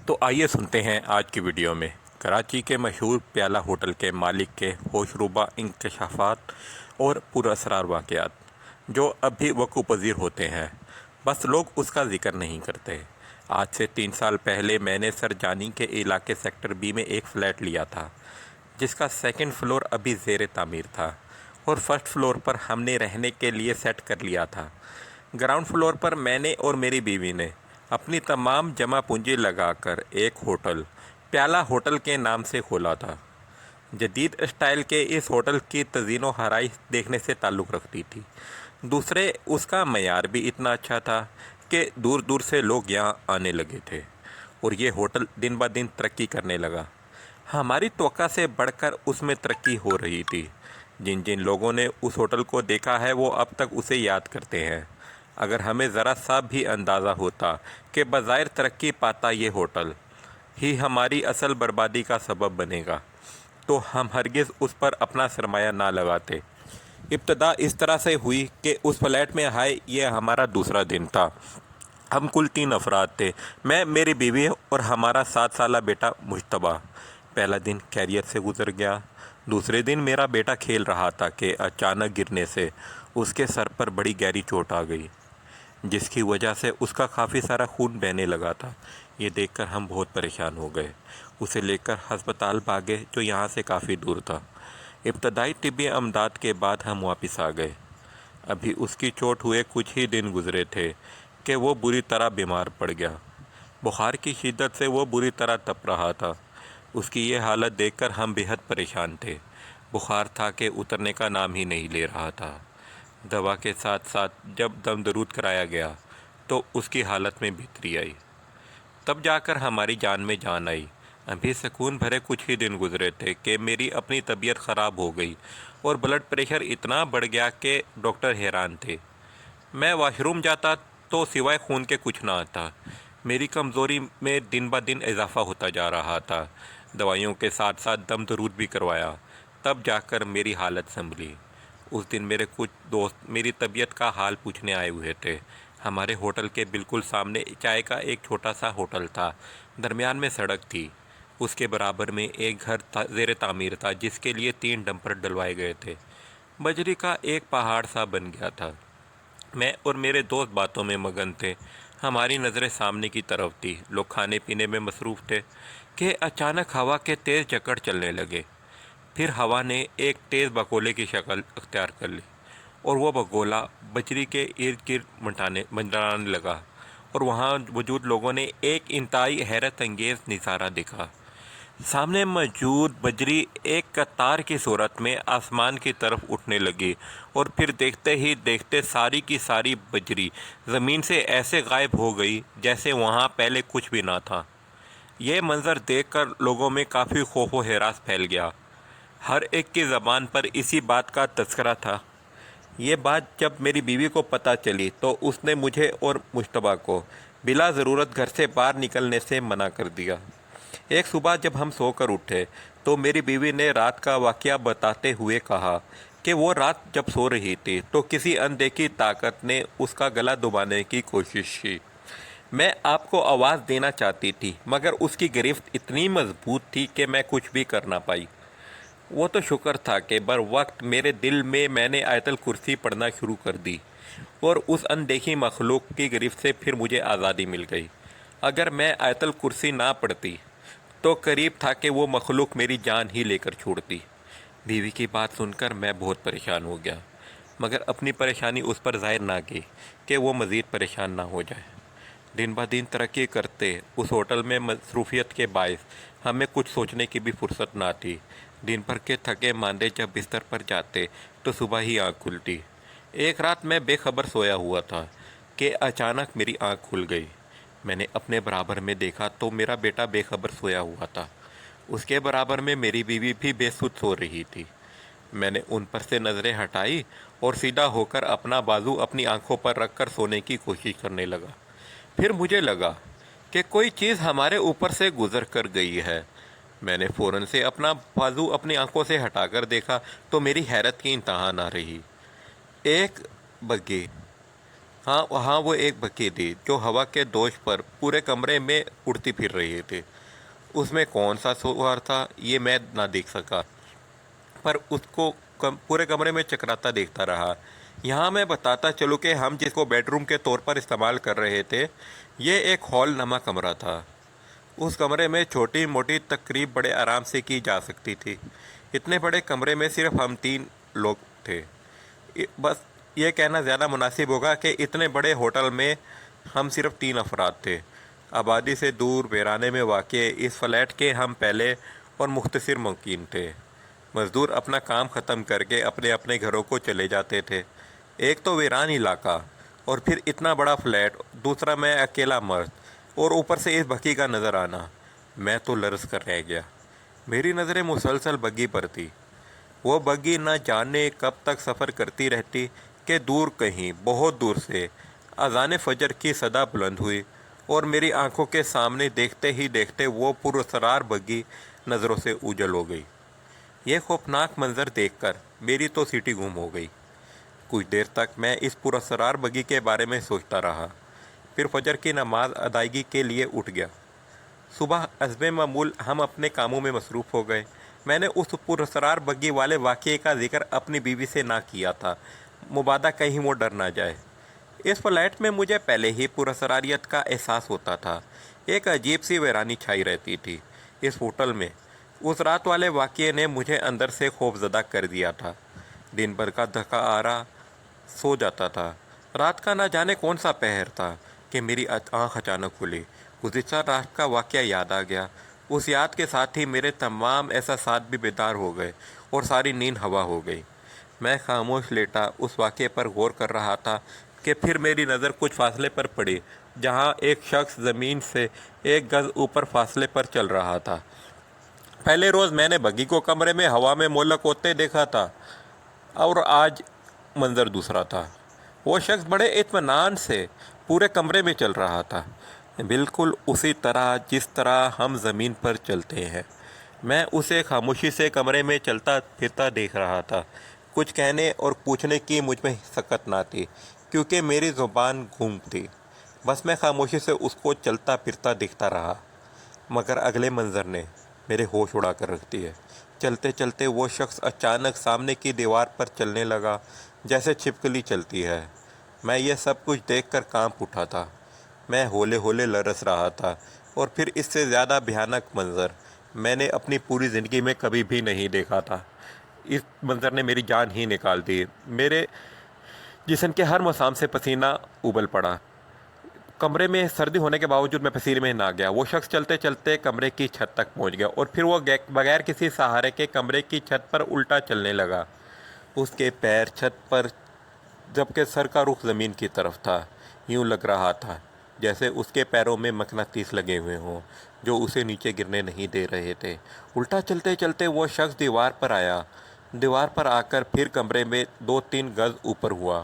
تو آئیے سنتے ہیں آج کی ویڈیو میں کراچی کے مشہور پیالہ ہوٹل کے مالک کے ہوشربا انکشافات اور پراسرار واقعات جو اب بھی وقوع پذیر ہوتے ہیں، بس لوگ اس کا ذکر نہیں کرتے۔ آج سے 3 سال پہلے میں نے سر جانی کے علاقے سیکٹر بی میں ایک فلیٹ لیا تھا، جس کا 2nd فلور ابھی زیر تعمیر تھا اور 1st فلور پر ہم نے رہنے کے لیے سیٹ کر لیا تھا۔ گراؤنڈ فلور پر میں نے اور میری بیوی نے اپنی تمام جمع پونجی لگا کر ایک ہوٹل پیالہ ہوٹل کے نام سے کھولا تھا۔ جدید اسٹائل کے اس ہوٹل کی تزئین و آرائش دیکھنے سے تعلق رکھتی تھی۔ دوسرے، اس کا معیار بھی اتنا اچھا تھا کہ دور دور سے لوگ یہاں آنے لگے تھے اور یہ ہوٹل دن بہ دن ترقی کرنے لگا۔ ہماری توقع سے بڑھ کر اس میں ترقی ہو رہی تھی۔ جن جن لوگوں نے اس ہوٹل کو دیکھا ہے وہ اب تک اسے یاد کرتے ہیں۔ اگر ہمیں ذرا سا بھی اندازہ ہوتا کہ بظاہر ترقی پاتا یہ ہوٹل ہی ہماری اصل بربادی کا سبب بنے گا تو ہم ہرگز اس پر اپنا سرمایہ نہ لگاتے۔ ابتدا اس طرح سے ہوئی کہ اس فلیٹ میں آئے یہ ہمارا دوسرا دن تھا۔ ہم کل 3 افراد تھے، میں، میری بیوی اور ہمارا 7 سالہ بیٹا مجتبیٰ۔ پہلا دن خیریت سے گزر گیا۔ دوسرے دن میرا بیٹا کھیل رہا تھا کہ اچانک گرنے سے اس کے سر پر بڑی گہری چوٹ آ گئی، جس کی وجہ سے اس کا کافی سارا خون بہنے لگا تھا۔ یہ دیکھ کر ہم بہت پریشان ہو گئے۔ اسے لے کر ہسپتال بھاگے جو یہاں سے کافی دور تھا۔ ابتدائی طبی امداد کے بعد ہم واپس آ گئے۔ ابھی اس کی چوٹ ہوئے کچھ ہی دن گزرے تھے کہ وہ بری طرح بیمار پڑ گیا۔ بخار کی شدت سے وہ بری طرح تپ رہا تھا۔ اس کی یہ حالت دیکھ کر ہم بے حد پریشان تھے۔ بخار تھا کہ اترنے کا نام ہی نہیں لے رہا تھا۔ دوا کے ساتھ ساتھ جب دم درود کرایا گیا تو اس کی حالت میں بہتری آئی۔ تب جا کر ہماری جان میں جان آئی۔ ابھی سکون بھرے کچھ ہی دن گزرے تھے کہ میری اپنی طبیعت خراب ہو گئی اور بلڈ پریشر اتنا بڑھ گیا کہ ڈاکٹر حیران تھے۔ میں واش روم جاتا تو سوائے خون کے کچھ نہ آتا۔ میری کمزوری میں دن بہ دن اضافہ ہوتا جا رہا تھا۔ دوائیوں کے ساتھ ساتھ دم درود بھی کروایا، تب جا کر میری حالت سنبھلی۔ اس دن میرے کچھ دوست میری طبیعت کا حال پوچھنے آئے ہوئے تھے۔ ہمارے ہوٹل کے بالکل سامنے چائے کا ایک چھوٹا سا ہوٹل تھا۔ درمیان میں سڑک تھی۔ اس کے برابر میں ایک گھر زیر تعمیر تھا جس کے لیے 3 ڈمپر ڈلوائے گئے تھے۔ بجری کا ایک پہاڑ سا بن گیا تھا۔ میں اور میرے دوست باتوں میں مگن تھے۔ ہماری نظریں سامنے کی طرف تھی۔ لوگ کھانے پینے میں مصروف تھے کہ اچانک ہوا کے تیز جھکڑ چلنے لگے۔ پھر ہوا نے ایک تیز بگولے کی شکل اختیار کر لی اور وہ بگولا بجری کے ارد گرد منڈرانے لگا اور وہاں موجود لوگوں نے ایک انتہائی حیرت انگیز نظارہ دیکھا۔ سامنے موجود بجری ایک قطار کی صورت میں آسمان کی طرف اٹھنے لگی اور پھر دیکھتے ہی دیکھتے ساری کی ساری بجری زمین سے ایسے غائب ہو گئی جیسے وہاں پہلے کچھ بھی نہ تھا۔ یہ منظر دیکھ کر لوگوں میں کافی خوف و ہراس پھیل گیا۔ ہر ایک کی زبان پر اسی بات کا تذکرہ تھا۔ یہ بات جب میری بیوی کو پتہ چلی تو اس نے مجھے اور مجتبیٰ کو بلا ضرورت گھر سے باہر نکلنے سے منع کر دیا۔ ایک صبح جب ہم سو کر اٹھے تو میری بیوی نے رات کا واقعہ بتاتے ہوئے کہا کہ وہ رات جب سو رہی تھی تو کسی اندیکھی طاقت نے اس کا گلا دبانے کی کوشش کی۔ میں آپ کو آواز دینا چاہتی تھی مگر اس کی گرفت اتنی مضبوط تھی کہ میں کچھ بھی کر نہ پائی۔ وہ تو شکر تھا کہ بر وقت میرے دل میں نے آیت الکرسی پڑھنا شروع کر دی اور اس اندیکھی مخلوق کی گرفت سے پھر مجھے آزادی مل گئی۔ اگر میں آیت الکرسی نہ پڑھتی تو قریب تھا کہ وہ مخلوق میری جان ہی لے کر چھوڑتی۔ بیوی کی بات سن کر میں بہت پریشان ہو گیا مگر اپنی پریشانی اس پر ظاہر نہ کی کہ وہ مزید پریشان نہ ہو جائے۔ دن بہ دن ترقی کرتے اس ہوٹل میں مصروفیت کے باعث ہمیں کچھ سوچنے کی بھی فرصت نہ تھی۔ دن بھر کے تھکے ماندے جب بستر پر جاتے تو صبح ہی آنکھ کھلتی۔ ایک رات میں بے خبر سویا ہوا تھا کہ اچانک میری آنکھ کھل گئی۔ میں نے اپنے برابر میں دیکھا تو میرا بیٹا بے خبر سویا ہوا تھا۔ اس کے برابر میں میری بیوی بھی بے سود سو رہی تھی۔ میں نے ان پر سے نظریں ہٹائی اور سیدھا ہو کر اپنا بازو اپنی آنکھوں پر رکھ کر سونے کی کوشش کرنے لگا۔ پھر مجھے لگا کہ کوئی چیز ہمارے اوپر سے گزر کر گئی ہے۔ میں نے فوراً سے اپنا بازو اپنی آنکھوں سے ہٹا کر دیکھا تو میری حیرت کی انتہا نہ رہی۔ ایک بگھی हाँ, वहाँ वो एक बग्घी थी जो हवा के दोष पर पूरे कमरे में उड़ती फिर रही थी। उसमें कौन सा सुअर था ये मैं ना देख सका, पर उसको पूरे कमरे में चकराता देखता रहा। यहाँ मैं बताता चलूँ कि हम जिसको बेडरूम के तौर पर इस्तेमाल कर रहे थे, ये एक हॉल नमा कमरा था। उस कमरे में छोटी मोटी तकरीब बड़े आराम से की जा सकती थी। इतने बड़े कमरे में सिर्फ हम 3 लोग थे। बस ये कहना ज़्यादा मुनासिब होगा कि इतने बड़े होटल में हम सिर्फ 3 अफराद थे। आबादी से दूर वीराने में वाक़े इस फ्लैट के हम पहले और मुख्तसर मुकीम थे। मज़दूर अपना काम ख़त्म करके अपने अपने घरों को चले जाते थे। एक तो वीरान इलाका, और फिर इतना बड़ा फ्लैट, दूसरा मैं अकेला मर्द, और ऊपर से इस बग्घी का नज़र आना। मैं तो लर्ज़ कर रह गया। मेरी नज़रें मुसलसल बग्घी पर थी। वो बग्घी न जाने कब तक सफ़र करती रहती कि दूर कहीं बहुत दूर से अज़ान फ़जर की सदा बुलंद हुई और मेरी आंखों के सामने देखते ही देखते वो पुरअसरार बग्घी नज़रों से ओझल हो गई। ये खौफनाक मंजर देखकर मेरी तो सीटी गुम हो गई। कुछ देर तक मैं इस पुरअसरार बग्घी के बारे में सोचता रहा। फिर फजर की नमाज अदायगी के लिए उठ गया। सुबह हस्बे मामूल हम अपने कामों में मसरूफ़ हो गए। मैंने उस पुरअसरार बग्घी वाले वाक़ये का जिक्र अपनी बीवी से ना किया था, मुबादा कहीं वो डर ना जाए। इस फ्लैट में मुझे पहले ही पुरअसरारियत का एहसास होता था। एक अजीब सी वीरानी छाई रहती थी इस होटल में। उस रात वाले वाक़ये ने मुझे अंदर से खौफज़दा कर दिया था। दिन भर का थका आरा सो जाता था। रात का ना जाने कौन सा पहर था कि मेरी आँख अचानक खुली। गुज़िश्ता रात का वाक़या याद आ गया। उस याद के साथ ही मेरे तमाम एहसासात भी बेदार हो गए और सारी नींद हवा हो गई। मैं खामोश लेटा उस वाक़ये पर गौर कर रहा था कि फिर मेरी नज़र कुछ फासले पर पड़ी, जहाँ एक शख्स ज़मीन से 1 गज़ ऊपर फासले पर चल रहा था। पहले रोज़ मैंने बग्घी को कमरे में हवा में मोलक होते देखा था, और आज मंज़र दूसरा था। वो शख्स बड़े इत्मीनान से पूरे कमरे में चल रहा था, बिल्कुल उसी तरह जिस तरह हम ज़मीन पर चलते हैं। मैं उसे खामोशी से कमरे में चलता फिरता देख रहा था। कुछ कहने और पूछने की मुझ में सकत ना थी, क्योंकि मेरी ज़ुबान गूंग थी। बस मैं खामोशी से उसको चलता फिरता देखता रहा। मगर अगले मंज़र ने मेरे होश उड़ा कर रख दिए। चलते चलते वो शख्स अचानक सामने की दीवार पर चलने लगा, जैसे छिपकली चलती है। मैं ये सब कुछ देखकर कांप उठा था। मैं होले होले लरस रहा था, और फिर इससे ज़्यादा भयानक मंज़र मैंने अपनी पूरी ज़िंदगी में कभी भी नहीं देखा था। इस मंज़र ने मेरी जान ही निकाल दी। मेरे जिस्म के हर मसाम से पसीना उबल पड़ा। कमरे में सर्दी होने के बावजूद मैं पसीने में ना गया। वो शख्स चलते चलते कमरे की छत तक पहुंच गया, और फिर वो बगैर किसी सहारे के कमरे की छत पर उल्टा चलने लगा। उसके पैर छत पर, जबकि सर का रुख ज़मीन की तरफ था। यूँ लग रहा था जैसे उसके पैरों में मकनातीस लगे हुए हों, जो उसे नीचे गिरने नहीं दे रहे थे। उल्टा चलते चलते वो शख्स दीवार पर आया। दीवार पर आकर फिर कमरे में 2-3 गज़ ऊपर हुआ।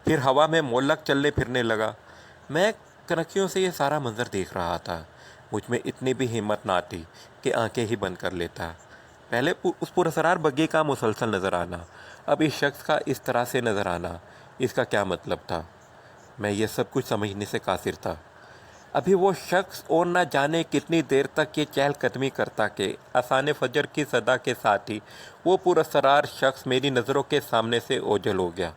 फिर हवा में मोलक चलने फिरने लगा। मैं कनखियों से ये सारा मंज़र देख रहा था। मुझ में इतनी भी हिम्मत ना थी कि आंखें ही बंद कर लेता। पहले उस पुरअसरार बग्घी का मुसलसल नज़र आना, अब इस शख्स का इस तरह से नज़र आना, इसका क्या मतलब था? मैं ये सब कुछ समझने से कासिर था। अभी वो शख्स और न जाने कितनी देर तक ये चहलकदमी करता कि अज़ान फ़जर की सदा के साथ ही वो पुरअसरार शख्स मेरी नज़रों के सामने से ओझल हो गया।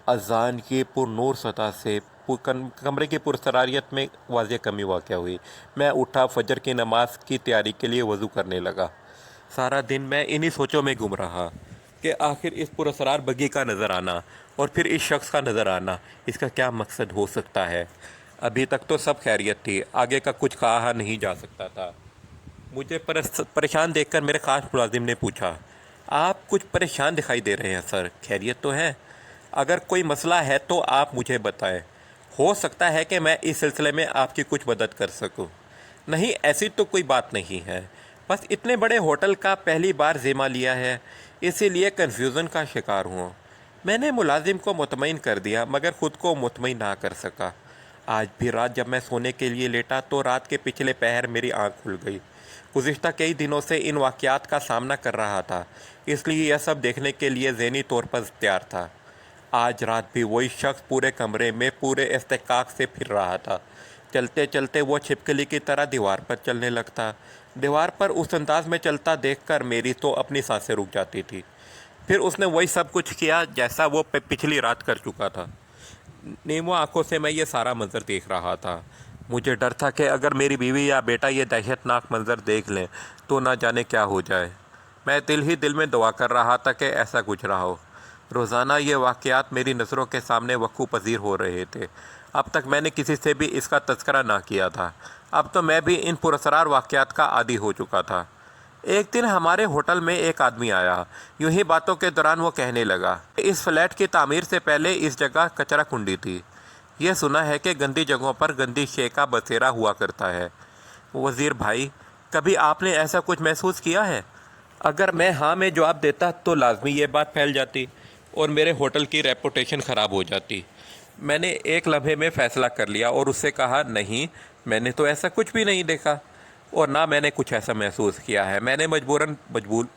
अज़ान की पुरनूर सतह से कमरे की पुरअसरारियत में वाज़ेह कमी वाक़या हुई। मैं उठा, फ़जर की नमाज की तैयारी के लिए वज़ू करने लगा। सारा दिन मैं इन्हीं सोचों में गुम रहा कि आखिर इस पुरअसरार बग्घी का नज़र आना और फिर इस शख्स का नज़र आना, इसका क्या मकसद हो सकता है। अभी तक तो सब खैरियत थी, आगे का कुछ कहा नहीं जा सकता था। मुझे परेशान देखकर मेरे ख़ास मुलाजिम ने पूछा, आप कुछ परेशान दिखाई दे रहे हैं सर, खैरियत तो है? अगर कोई मसला है तो आप मुझे बताएं। हो सकता है कि मैं इस सिलसिले में आपकी कुछ मदद कर सकूं। नहीं, ऐसी तो कोई बात नहीं है, बस इतने बड़े होटल का पहली बार ज़िम्मा लिया है, इसीलिए कन्फ्यूज़न का शिकार हूँ। मैंने मुलाजिम को मुतमईन कर दिया, मगर ख़ुद को मुतमईन ना कर सका। आज भी रात जब मैं सोने के लिए लेटा तो रात के पिछले पहर मेरी आँख खुल गई। गुज़िश्ता कई दिनों से इन वाक़यात का सामना कर रहा था, इसलिए यह सब देखने के लिए ज़हनी तौर पर तैयार था। आज रात भी वही शख्स पूरे कमरे में पूरे इस्तेकाक से फिर रहा था। चलते चलते वो छिपकली की तरह दीवार पर चलने लगता। दीवार पर उस अंदाज में चलता देखकर मेरी तो अपनी सांसें रुक जाती थी। फिर उसने वही सब कुछ किया जैसा वो पिछली रात कर चुका था। नीमो आंखों से मैं ये सारा मंजर देख रहा था। मुझे डर था कि अगर मेरी बीवी या बेटा ये दहशतनाक मंजर देख लें तो ना जाने क्या हो जाए। मैं दिल ही दिल में दुआ कर रहा था कि ऐसा कुछ रहा हो। रोज़ाना ये वाक़यात मेरी नज़रों के सामने वक़्फ़ पज़ीर हो रहे थे। अब तक मैंने किसी से भी इसका तज़किरा ना किया था। अब तो मैं भी इन पुरअसरार वाक़यात का आदी हो चुका था। एक दिन हमारे होटल में एक आदमी आया। यूं ही बातों के दौरान वो कहने लगा, इस फ्लैट की तामीर से पहले इस जगह कचरा कुंडी थी। ये सुना है कि गंदी जगहों पर गंदी शे का बसेरा हुआ करता है। वज़ीर भाई, कभी आपने ऐसा कुछ महसूस किया है? अगर मैं हाँ में जवाब देता तो लाजमी ये बात फैल जाती और मेरे होटल की रेपुटेशन ख़राब हो जाती। मैंने एक लम्हे में फ़ैसला कर लिया और उससे कहा, नहीं, मैंने तो ऐसा कुछ भी नहीं देखा और ना मैंने कुछ ऐसा महसूस किया है। मैंने मजबूरन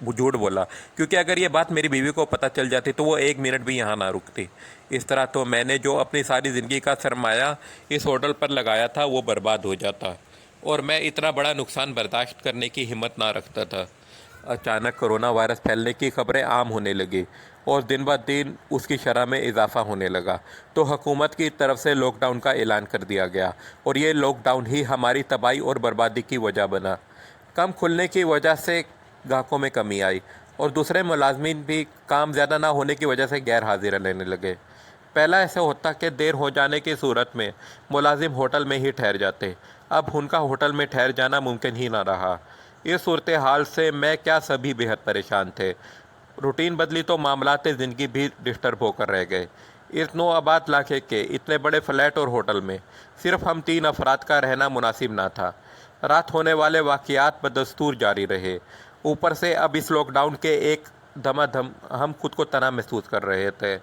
झूठ बोला, क्योंकि अगर ये बात मेरी बीवी को पता चल जाती तो वो एक मिनट भी यहाँ ना रुकती। इस तरह तो मैंने जो अपनी सारी ज़िंदगी का सरमाया इस होटल पर लगाया था वो बर्बाद हो जाता और मैं इतना बड़ा नुकसान बर्दाश्त करने की हिम्मत ना रखता था। अचानक कोरोना वायरस फैलने की खबरें आम होने लगी और दिन ब दिन उसकी शरह में इजाफा होने लगा, तो हुकूमत की तरफ से लॉकडाउन का ऐलान कर दिया गया और ये लॉकडाउन ही हमारी तबाही और बर्बादी की वजह बना। कम खुलने की वजह से ग्राहकों में कमी आई और दूसरे मुलाजमीन भी काम ज़्यादा ना होने की वजह से गैर हाजिर रहने लगे। पहला ऐसा होता कि देर हो जाने की सूरत में मुलाजिम होटल में ही ठहर जाते, अब उनका होटल में ठहर जाना मुमकिन ही ना रहा। इस सूरत हाल से मैं क्या सभी बेहद परेशान थे। रूटीन बदली तो मामलात ज़िंदगी भी डिस्टर्ब होकर रह गए। इस नो आबाद इलाके के इतने बड़े फ्लैट और होटल में सिर्फ हम 3 अफराद का रहना मुनासिब ना था। रात होने वाले वाक़यात बदस्तूर जारी रहे। ऊपर से अब इस लॉकडाउन के एक धमाधम हम खुद को तनहा महसूस कर रहे थे,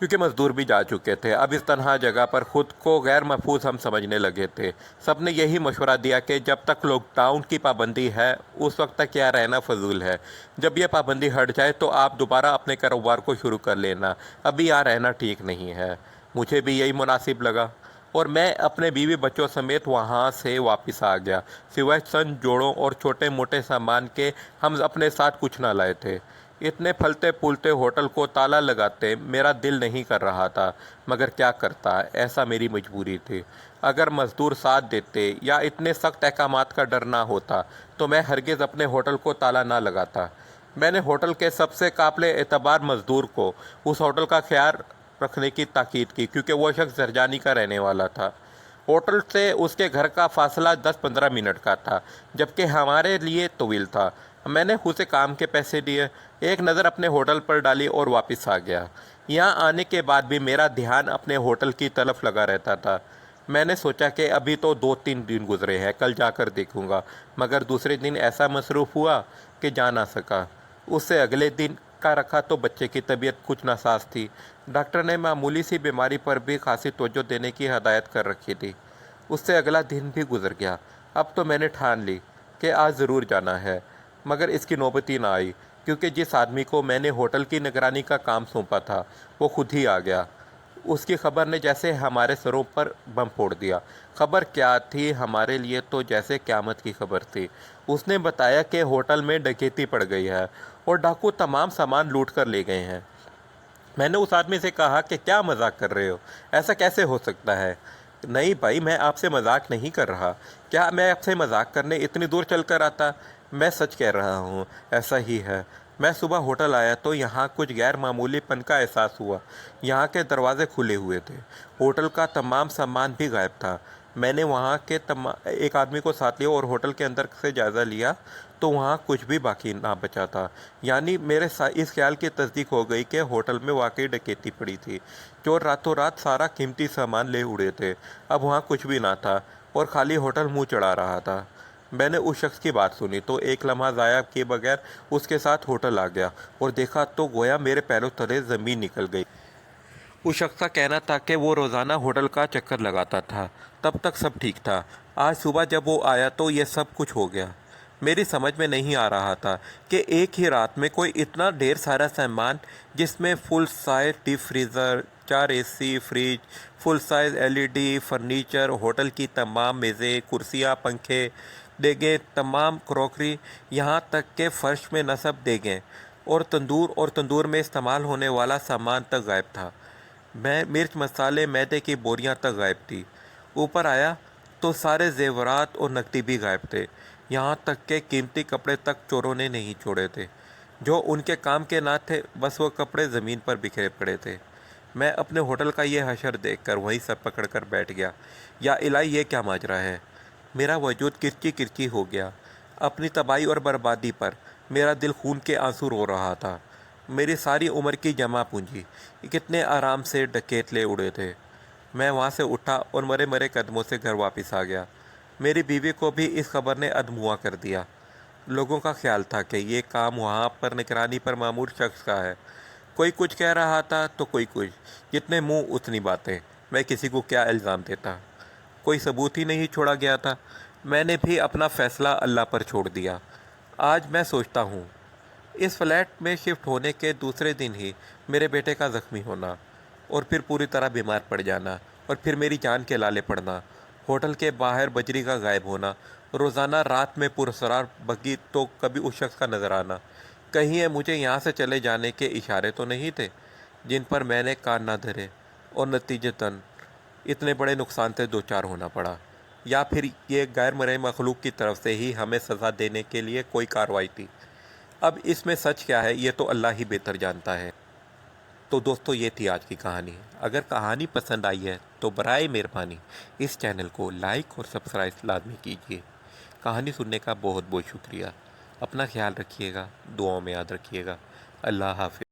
क्योंकि मज़दूर भी जा चुके थे। अब इस तनहा जगह पर ख़ुद को गैर महफूज हम समझने लगे थे। सब ने यही मशवरा दिया कि जब तक लॉकडाउन की पाबंदी है उस वक्त तक यहाँ रहना फजूल है। जब यह पाबंदी हट जाए तो आप दोबारा अपने कारोबार को शुरू कर लेना, अभी यहाँ रहना ठीक नहीं है। मुझे भी यही मुनासिब लगा और मैं अपने बीवी बच्चों समेत वहाँ से वापस आ गया। सिवाय चंद जोड़ों और छोटे मोटे सामान के हम अपने साथ कुछ ना लाए थे। इतने फलते फूलते होटल को ताला लगाते मेरा दिल नहीं कर रहा था, मगर क्या करता, ऐसा मेरी मजबूरी थी। अगर मज़दूर साथ देते या इतने सख्त अहकामात का डर ना होता तो मैं हरगिज़ अपने होटल को ताला ना लगाता। मैंने होटल के सबसे काबिल एतबार मज़दूर को उस होटल का ख्याल रखने की ताकीद की, क्योंकि वो शख्स जरजानी का रहने वाला था। होटल से उसके घर का फासला 10-15 मिनट का था, जबकि हमारे लिए तवील था। मैंने उसे काम के पैसे दिए, एक नज़र अपने होटल पर डाली और वापस आ गया। यहाँ आने के बाद भी मेरा ध्यान अपने होटल की तरफ लगा रहता था। मैंने सोचा कि अभी तो 2-3 दिन गुजरे हैं, कल जाकर देखूँगा, मगर दूसरे दिन ऐसा मसरूफ़ हुआ कि जा ना सका। उससे अगले दिन का रखा तो बच्चे की तबीयत कुछ नासाज थी। डॉक्टर ने मामूली सी बीमारी पर भी खासी तवज्जो देने की हदायत कर रखी थी। उससे अगला दिन भी गुजर गया। अब तो मैंने ठान ली कि आज ज़रूर जाना है, मगर इसकी नौबत ही ना आई, क्योंकि जिस आदमी को मैंने होटल की निगरानी का काम सौंपा था वो खुद ही आ गया। उसकी खबर ने जैसे हमारे सरों पर बम फोड़ दिया। खबर क्या थी, हमारे लिए तो जैसे क़यामत की खबर थी। उसने बताया कि होटल में डकैती पड़ गई है और डाकू तमाम सामान लूट कर ले गए हैं। मैंने उस आदमी से कहा कि क्या मजाक कर रहे हो, ऐसा कैसे हो सकता है? नहीं भाई, मैं आपसे मजाक नहीं कर रहा। क्या मैं आपसे मजाक करने इतनी दूर चल कर आता? मैं सच कह रहा हूँ, ऐसा ही है। मैं सुबह होटल आया तो यहाँ कुछ गैर मामूलीपन का एहसास हुआ। यहाँ के दरवाजे खुले हुए थे, होटल का तमाम सामान भी गायब था। मैंने वहाँ के एक आदमी को साथ लिया और होटल के अंदर से जायज़ा लिया तो वहाँ कुछ भी बाकी ना बचा था। यानी मेरे इस ख्याल की तस्दीक हो गई कि होटल में वाकई डकैती पड़ी थी। चोर रातों रात सारा कीमती सामान ले उड़े थे। अब वहाँ कुछ भी ना था और खाली होटल मुँह चढ़ा रहा था। मैंने उस शख्स की बात सुनी तो एक लम्हा ज़ाया किए बगैर उसके साथ होटल आ गया और देखा तो गोया मेरे पैरों तले ज़मीन निकल गई। उस शख्स का कहना था कि वो रोज़ाना होटल का चक्कर लगाता था, तब तक सब ठीक था। आज सुबह जब वो आया तो ये सब कुछ हो गया। میری سمجھ میں نہیں آ رہا تھا کہ ایک ہی رات میں کوئی اتنا ڈھیر سارا سامان، جس میں full size deep freezer, 4 AC، fridge, full size LED furniture, hotel کی تمام میزیں، کرسیاں، پنکھے، دیگیں، تمام کروکری، یہاں تک کہ فرش میں نصب دیگیں اور تندور میں استعمال ہونے والا سامان تک غائب تھا۔ میں مرچ، مسالے، میدے کی بوریاں تک غائب تھی۔ اوپر آیا تو سارے زیورات اور نقدی بھی غائب تھے، یہاں تک کہ قیمتی کپڑے تک چوروں نے نہیں چھوڑے تھے۔ جو ان کے کام کے نہ تھے، بس وہ کپڑے زمین پر بکھرے پڑے تھے۔ میں اپنے ہوٹل کا یہ حشر دیکھ کر وہیں سر پکڑ کر بیٹھ گیا۔ یا الہی، یہ کیا ماجرا ہے؟ میرا وجود کرچی کرچی ہو گیا۔ اپنی تباہی اور بربادی پر میرا دل خون کے آنسو رو رہا تھا۔ میری ساری عمر کی جمع پونجی کتنے آرام سے ڈکیت لے اڑے تھے۔ میں وہاں سے اٹھا اور مرے مرے قدموں سے گھر واپس آ گیا۔ میری بیوی کو بھی اس خبر نے ادموا کر دیا۔ لوگوں کا خیال تھا کہ یہ کام وہاں پر نگرانی پر مامور شخص کا ہے۔ کوئی کچھ کہہ رہا تھا تو کوئی کچھ، جتنے منہ اتنی باتیں۔ میں کسی کو کیا الزام دیتا؟ کوئی ثبوت ہی نہیں چھوڑا گیا تھا۔ میں نے بھی اپنا فیصلہ اللہ پر چھوڑ دیا۔ آج میں سوچتا ہوں، اس فلیٹ میں شفٹ ہونے کے دوسرے دن ہی میرے بیٹے کا زخمی ہونا، اور پھر پوری طرح بیمار پڑ جانا، اور پھر میری جان کے لالے پڑنا، ہوٹل کے باہر بجری کا غائب ہونا، روزانہ رات میں پراسرار بگی تو کبھی اس شخص کا نظر آنا۔ کہیں یہ مجھے یہاں سے چلے جانے کے اشارے تو نہیں تھے، جن پر میں نے کان نہ دھرے اور نتیجتاً اتنے بڑے نقصان سے دوچار ہونا پڑا؟ یا پھر یہ غیر مرئی مخلوق کی طرف سے ہی ہمیں سزا دینے کے لیے کوئی کارروائی تھی؟ اب اس میں سچ کیا ہے، یہ تو اللہ ہی بہتر جانتا ہے۔ تو دوستو، یہ تھی آج کی کہانی۔ اگر کہانی پسند آئی ہے تو برائے مہربانی اس چینل کو لائک اور سبسکرائب لازمی کیجیے۔ کہانی سننے کا بہت بہت شکریہ۔ اپنا خیال رکھیے گا، دعاؤں میں یاد رکھیے گا۔ اللہ حافظ۔